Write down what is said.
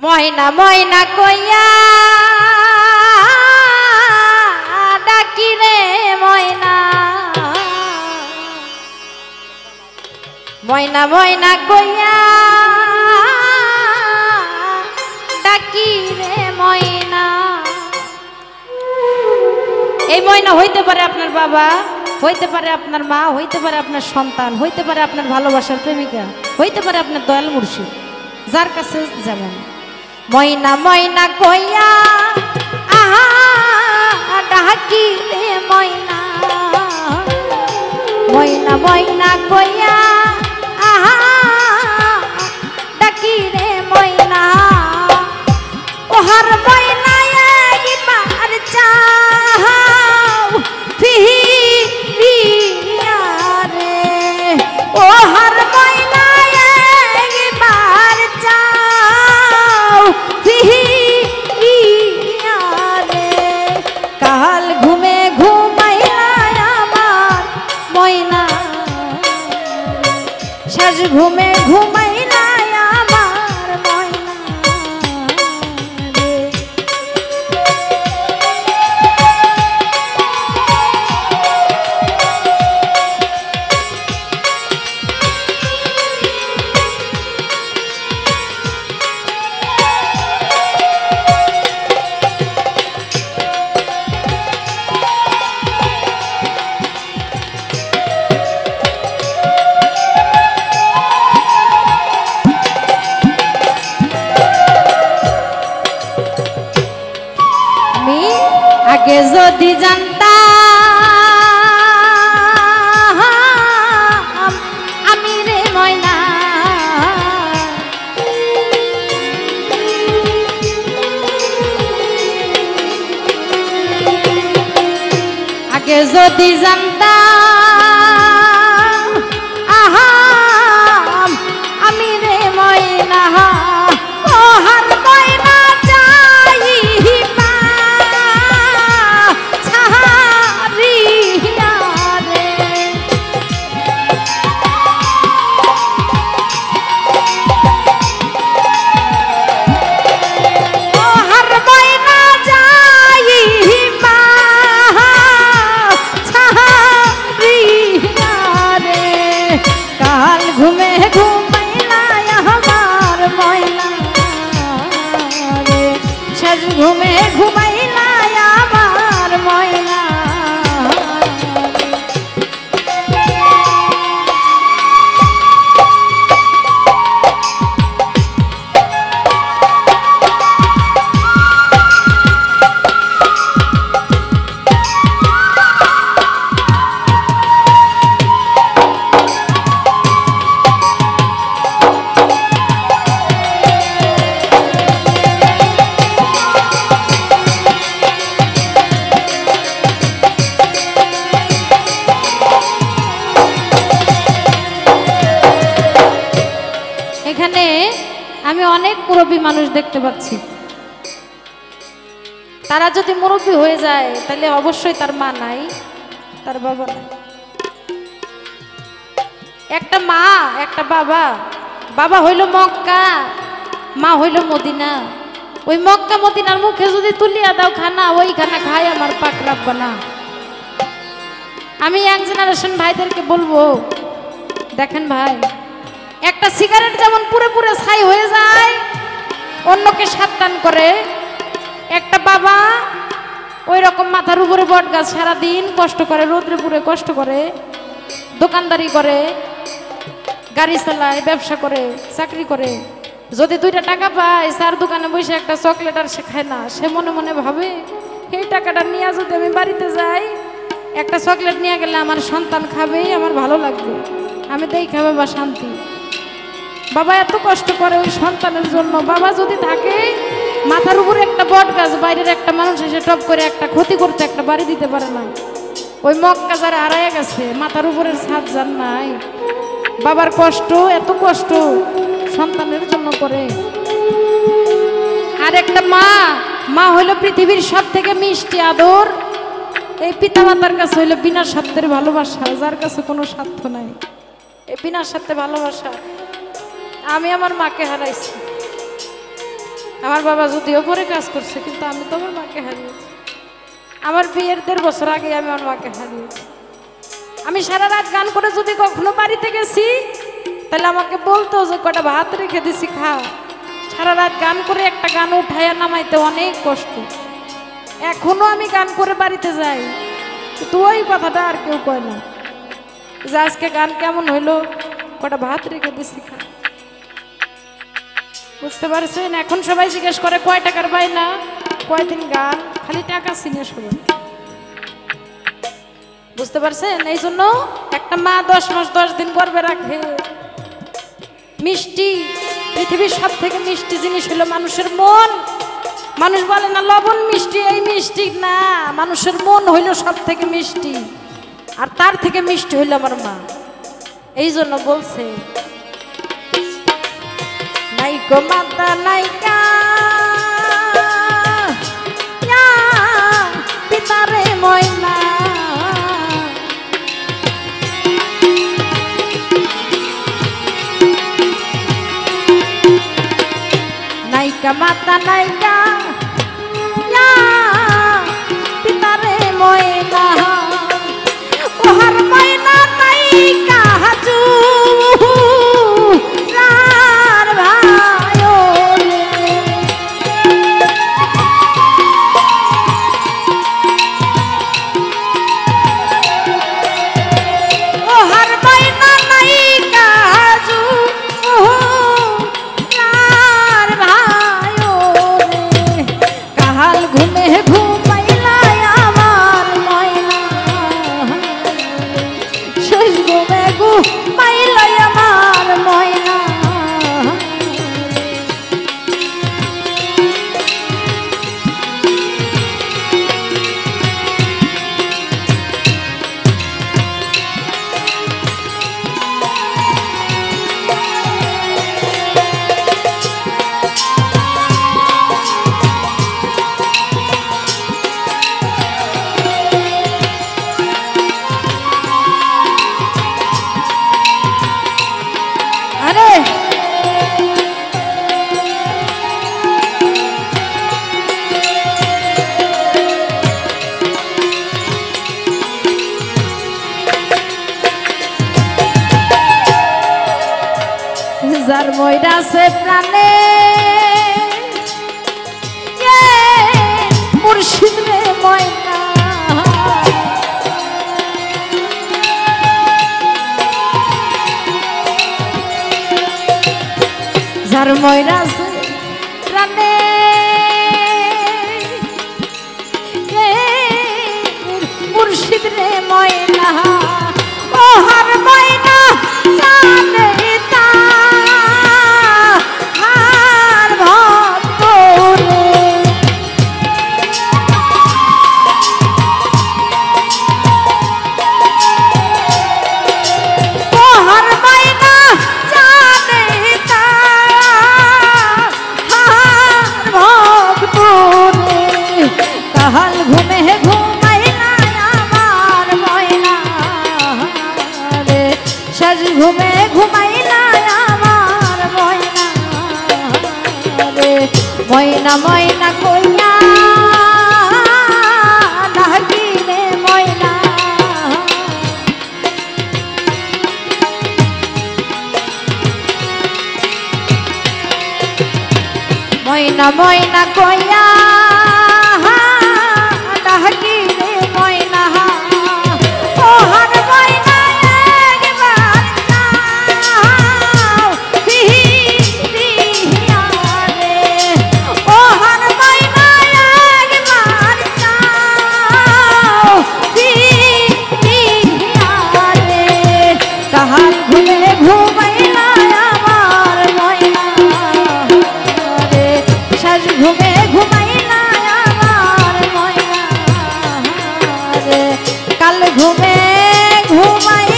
ময়না ময়না কইয়া ডাকি রে ময়না, ময়না ময়না কইয়া ডাকি রে ময়না। এই ময়না হইতে পারে আপনার বাবা, হইতে পারে আপনার মা, হইতে পারে আপনার সন্তান, হইতে পারে আপনার ভালোবাসার প্রেমিকা, হইতে পারে আপনার দয়াল মুর্শিদ, যার কাছে যাবেন। ময়না ময়না কইয়া আহা ডাকি রে ময়না, ময়না ময়না কইয়া আহা ডাকি রে ময়না। ওহার ময়না একবার চাও ফিরিয়া রে, ওহার ময়না একবার চাও ফিরিয়া রে। কাল ঘুমে ঘুমাইলা আমার ময়না, শেষ ঘুমে ঘুমাইলা আমার ময়না রে। আগে যদি জানতাম আমি রে ময়না, আগে যদি জানতাম আহা আমি রে ময়না, ওহার ময়না ঘুমে ঘুমাইলা আমার ময়না রে, শেষ ঘুমে ঘুমাইলা আমার ময়না। এখানে আমি অনেক মুরব্বী মানুষ দেখতে পাচ্ছি, তারা যদি মুরব্বী হয়ে যায় তাহলে অবশ্যই তার মা নাই, তার বাবা নাই। একটা মা একটা বাবা, বাবা হইল মক্কা, মা হইল মদিনা। ওই মক্কা মদিনার মুখে যদি তুলিয়া দাও খানা, ওই খানা খাই আমার পাক রাখবা না। আমি ইয়াং জেনারেশন ভাইদেরকে বলবো, দেখেন ভাই, একটা সিগারেট যেমন পুরে পুরে ছাই হয়ে যায়, অন্যকে সাবধান করে, একটা বাবা ওই রকম মাথার উপরে বট গাছ সারাদিন কষ্ট করে, রোদ্রে পুরে কষ্ট করে, দোকানদারি করে, গাড়ি চালায়, ব্যবসা করে, চাকরি করে, যদি 2টা টাকা পায় স্যার দোকানে বসে একটা চকলেট আর সে খায় না, সে মনে মনে ভাবে এই টাকাটা নিয়ে যদি আমি বাড়িতে যাই, একটা চকলেট নিয়ে গেলে আমার সন্তান খাবে, আমার ভালো লাগবে, আমি দেই খাবে বা শান্তি। বাবা এত কষ্ট করে ওই সন্তানের জন্য। বাবা যদি থাকে, মাথার উপরে একটা বট গাছ, বাইরের একটা মানুষ এসে টপ করে একটা ক্ষতি করতে একটা বাড়ি দিতে পারে না। ওই মক্কা যারা হারায় গেছে, মাথার উপরের ছাদ যার নাই, বাবার কষ্ট, এত কষ্ট সন্তানের জন্য করে। আর একটা মা, মা হইল পৃথিবীর সব থেকে মিষ্টি আদর। এই পিতামাতার কাছে হইল বিনা স্বার্থের ভালোবাসা, যার কাছে কোনো স্বার্থ নাই। এই বিনা স্বার্থে ভালোবাসা। আমি আমার মাকে হারাইছি, আমার বাবা যদিও পরে কাজ করছে, কিন্তু আমি তো আমার মাকে হারিয়েছি। আমার বিয়ের 1.5 বছর আগে আমি আমার মাকে হারিয়েছি। আমি সারা রাত গান করে যদি কখনো বাড়িতে গেছি, তাহলে আমাকে বলতো যে কটা ভাত রেখে দিছি খা। সারা রাত গান করে একটা গান উঠাইয়া নামাইতে অনেক কষ্ট। এখনো আমি গান করে বাড়িতে যাই, কিন্তু ওই কথাটা আর কেউ কয় না যে আজকে গান কেমন হইলো, কটা ভাত রেখে দিছি খা। বুঝতে পারছেন? এখন সবাই জিজ্ঞেস করে কয় টাকার বায়না, কয়দিন গান, খালি টাকা চিনে সবাই। বুঝতে পারছেন? এই জন্য একটা মা 10 মাস 10 দিন গর্ভে রাখে। মিষ্টি, পৃথিবীর সব থেকে মিষ্টি জিনিস হলো মানুষের মন। মানুষ বলে না লবণ মিষ্টি, এই মিষ্টি না, মানুষের মন হইল সব থেকে মিষ্টি, আর তার থেকে মিষ্টি হইল আমার মা। এই জন্য বলছে নাইকো মাতা নাইকা পিতারে ময়না, নাইকা মাতা নাইকা পিতারে ময়না, ওহার ময়না নাইকা হাজু রার ভাইও রে। ওহার ময়না নাইকা হাজু রার ভাইও রে। কাহাল ঘুমে ঘুমাইলাই আমার ময়না, শেষ ঘুমে ঘুমাইলাই আমার ময়না। আরে যার ময়রা সে প্রাণে মুর্শিদ রে ময়না, যার ময়রা সে প্রাণে মুর্শিদ রে ময়না, ও হার ময়না জানে তা হার ভক্ত রে। ও হার ময়না জানে তা হার ভক্ত রে। কাহাল ঘুমে ঘুমাইলা আমার ময়না রে, শেষ ঘুমে ঘুমাইলা আমার ময়না রে। ময়না ময়না কইয়া ডাকি রে ময়না, ময়না ময়না কইয়া ডাকি রে ময়না, ও হার ময়না একবার যাও ফিরিয়া রে। ও হার ময়না একবার যাও ফিরিয়া রে। কাহার ঘুমে ঘুমাইলা আমার ময়না রে, শেষ ঘুমে ঘুমাইলা আমার ময়না রে। কাল ঘুমে ঘুমাই